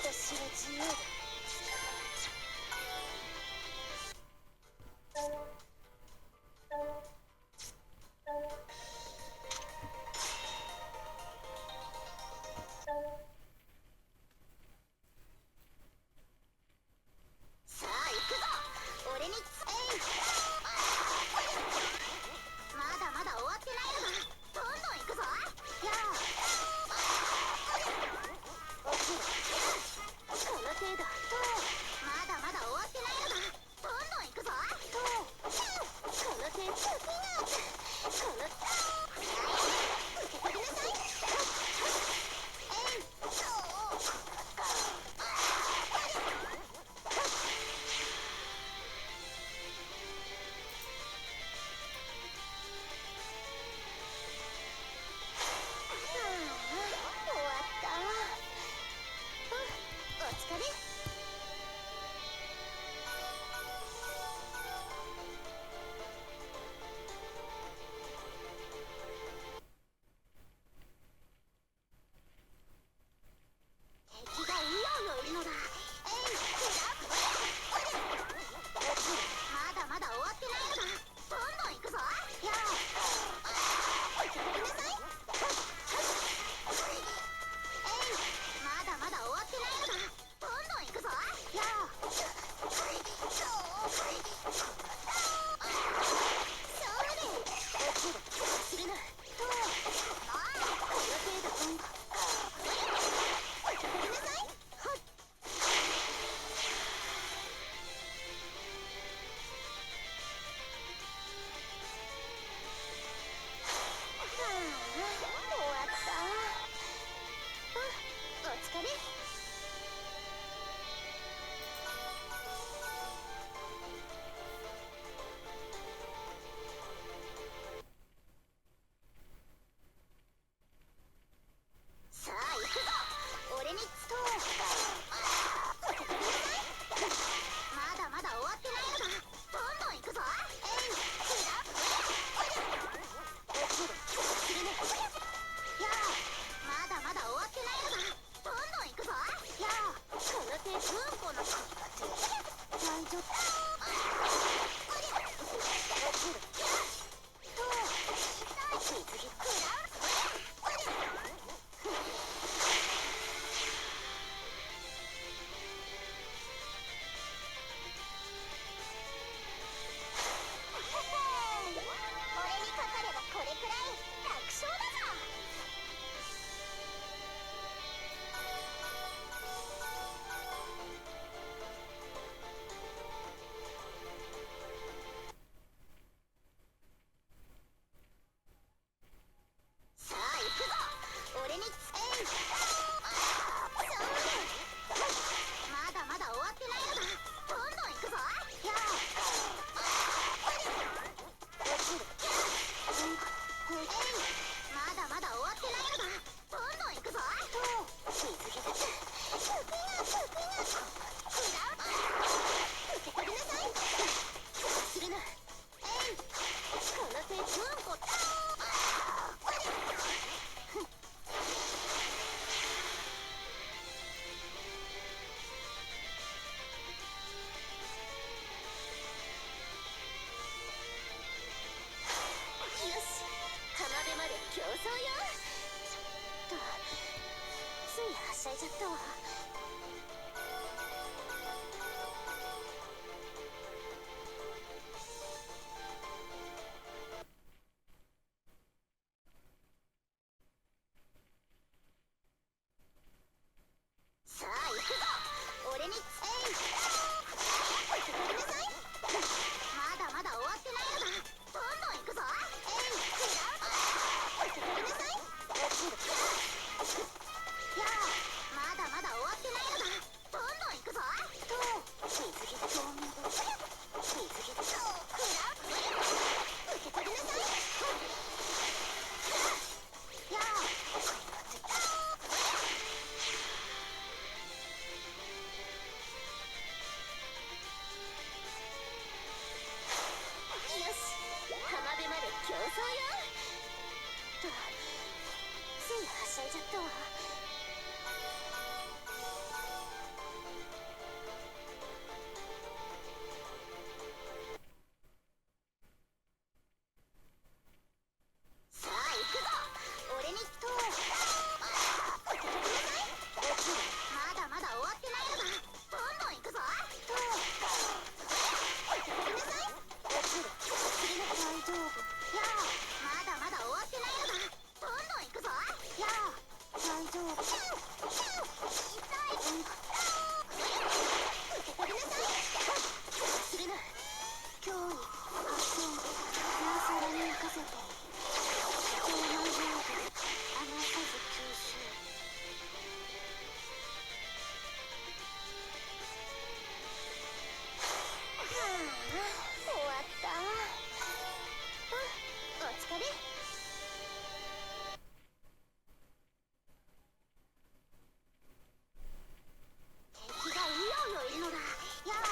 私は自由だ。さあ行くぞ。俺にまだまだ終わってないのだ。どんどん行くぞ。やあ落ちろ。この程度。まだまだ終わってないのだ。どんどん行くぞ。この程度。この受け取りなさい。終わった。お疲れ。敵がうようよいるのだ。まだまだ終わってないのだ。どんどん行くぞ。やあ受け取りなさい。まだまだ終わってないのだ。どんどん行くぞ。やあそれ落ちる。するな。この程度。受け取りなさい。はっ。終わった。お疲れ。さあ行くぞ。俺に受け取りなさい。まだまだ終わってないのだ。どんどん行くぞ。落ちる。するね。やあまだまだ終わってないのだ。どんどん行くぞ。やあこの手この大丈夫。落ちる。水着食らう。俺にかかればこれくらい楽勝だぞ。さあ行くぞ。俺にまだまだ終わってないのだ。どんどん行くぞ。やあ落ちる。まだまだ終わってないのだ。どんどん行くぞ。水着だ。受け取りなさい。するな。この手よし、浜辺まで競争よ。ついはしゃいじゃったわ。さあ行くぞ。俺に受け取りなさい。まだまだ終わってないのだ。どんどん行くぞ。受け取りなさい。落ちる。やあまだまだ終わってないちゃったわ。さあ行くぞ。俺にとまだまだ終わってないのだ。どんどん行くぞ。大丈夫。やあ、まだまだ終わってないのだ。どんどん行くぞ。やあ、大丈夫。痛い。受け取りなさい。するな。脅威発見。ナーサラに任せて。高内容部余さず吸収。終わった。お疲れ。敵がうようよいるのだ。やあ、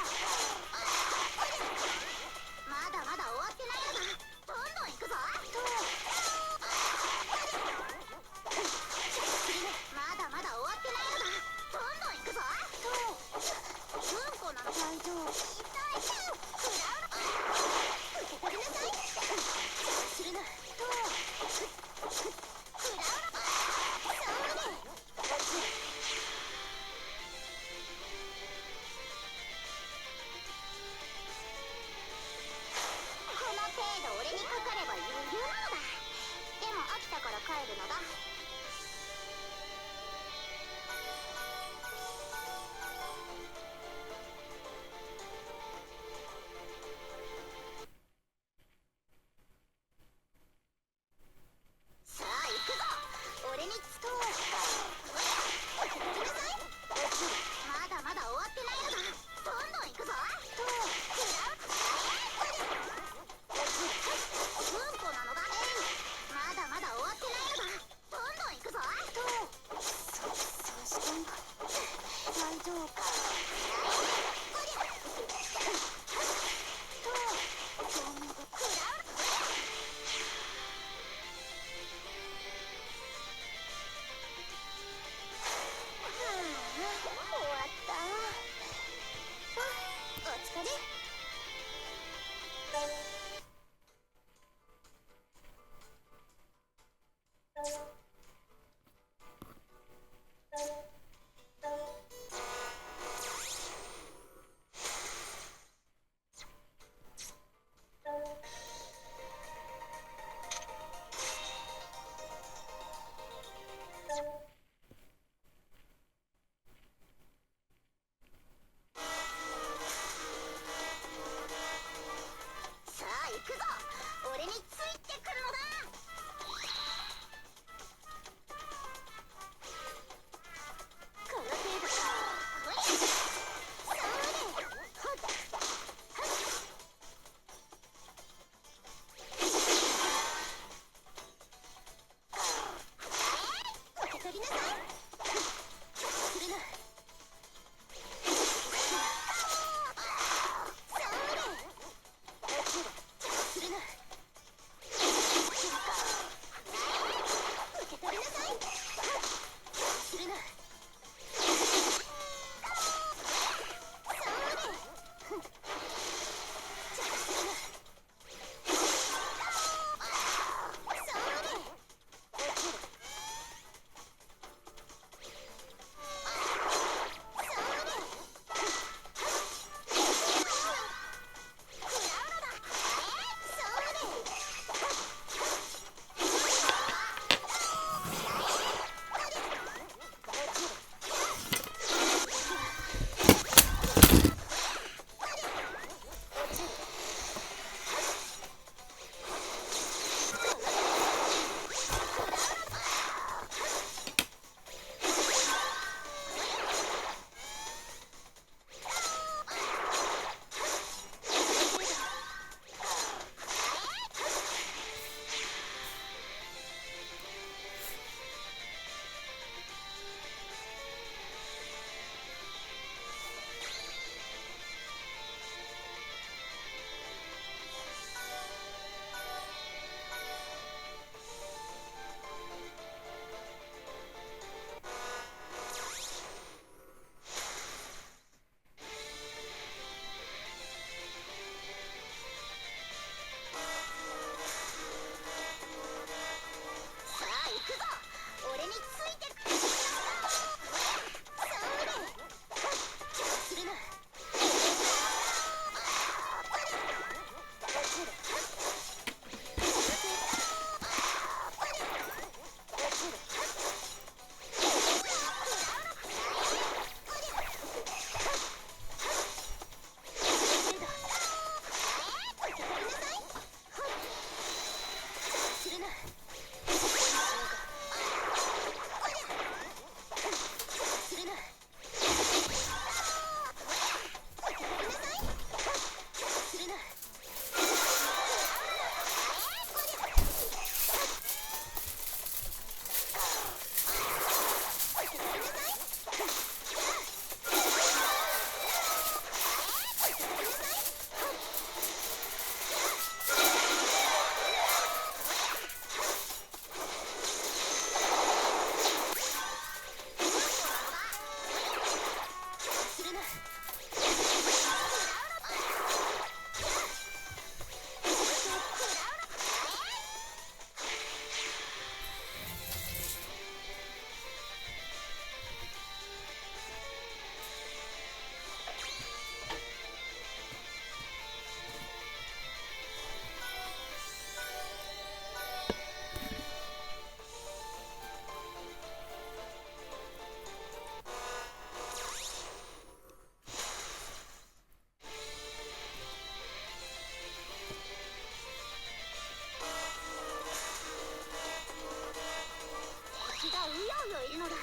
まだまだ終わってないのだ。どんどん行くぞ。まだまだ終わってないのだ。どんどん行くぞ。うんこなの。大丈夫。痛い。食らうの。受け取りなさい。するな。食らうの。そうね。この程度俺にかかれば余裕なのだ。でも飽きたから帰るのだ。さあ行くぞ。俺にと受け取りなさい。まだまだ終わってないのだ。どんどん行くぞ。食らう。うんこなのだ。まだまだ終わってないのだ。どんどん行くぞ。そうしたんだ。大丈夫。終わよいるのだ。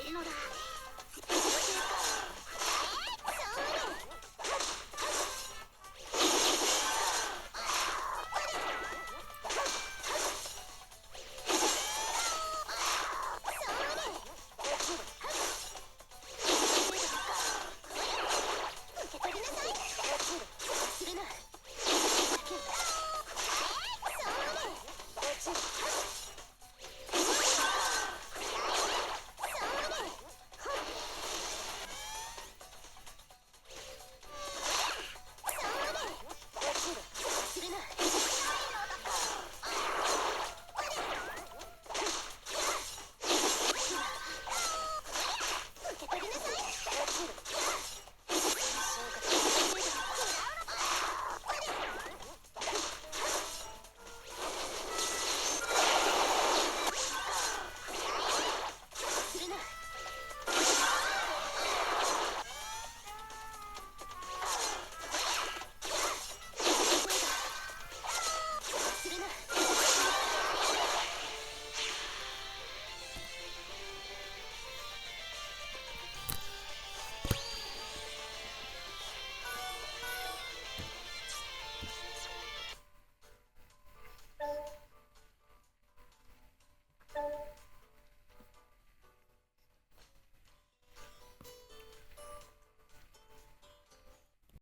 いるのだ。